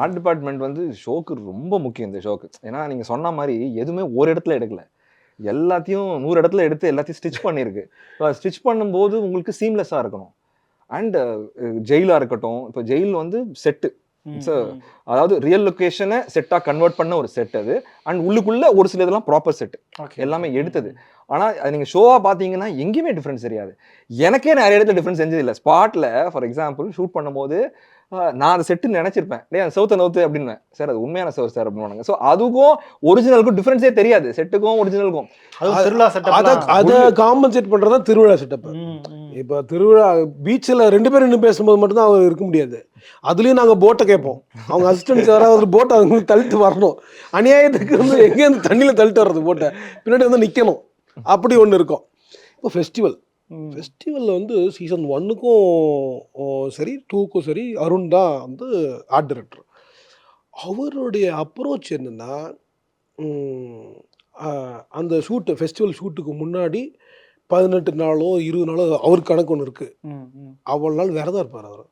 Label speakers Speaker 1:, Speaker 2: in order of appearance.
Speaker 1: Art department வந்து ஷோக்கு ரொம்ப முக்கியம் இந்த ஷோக்கு. ஏன்னா நீங்க சொன்ன மாதிரி எதுவுமே ஒரு இடத்துல எடுக்கல. எல்லாத்தையும் 100 இடத்துல எடுத்து எல்லாத்தையும் ஸ்டிச் பண்ணியிருக்கு. ஸ்டிச் பண்ணும்போது உங்களுக்கு சீம்லெஸ்ஸா இருக்கணும். அண்ட் ஜெயிலா இருக்கட்டும். இப்போ ஜெயில் வந்து செட்டு. அதாவது ரியல் லொகேஷனை செட்டா கன்வெர்ட் பண்ண ஒரு செட் அது. அண்ட் உள்ளுக்குள்ள ஒரு சில இதெல்லாம் ப்ராப்பர் செட். எல்லாமே எடுத்தது. ஆனா நீங்க ஷோவா பாத்தீங்கன்னா எங்கேயுமே டிஃபரன்ஸ் தெரியாது. எனக்கே நிறைய இடத்துல டிஃபரன்ஸ் தெரிஞ்சது இல்லை. ஸ்பாட்ல ஃபார் எக்ஸாம்பிள் ஷூட் பண்ணும்போது நான் அந்த செட்டுன்னு நினைச்சிருப்பேன். டேய் சவுத்த நவுத்து அப்படின்னு. சார் அது உண்மையான சவுத் சார் அப்படின்னு. ஸோ அதுக்கும் ஒரிஜினலுக்கும் டிஃபரன்ஸே தெரியாது. செட்டுக்கும் ஒரிஜினலுக்கும்.
Speaker 2: அதை காம்பன்சேட் பண்றதா திருவிழா செட்டப். இப்போ திருவிழா பீச்சில் 2 பேரும் நின்று பேசும்போது மட்டும்தான் அவர் இருக்க முடியாது. அதுலேயும் நாங்கள் போட்டை கேட்போம். அவங்க அசிஸ்டன்ஸ் யாராவது போட்டை அவங்களுக்கு தள்ளிட்டு வரணும். அநியாயத்துக்கு வந்து எங்கேருந்து தண்ணியில் தள்ளிட்டு வர்றது போட்டை பின்னாடி வந்து நிற்கணும். அப்படி ஒன்று இருக்கும். இப்போ ஃபெஸ்டிவலில் வந்து சீசன் 1க்கும் சரி 2க்கும் சரி அருண் தான் வந்து ஆர்ட் டைரக்டர். அவருடைய அப்ரோச் என்னென்னா, அந்த ஃபெஸ்டிவல் ஷூட்டுக்கு முன்னாடி 18 நாளோ 20 நாளோ அவருக்கு கணக்கு ஒன்று இருக்குது. அவ்வளோ நாள் விரதம் இருப்பார் அவர்.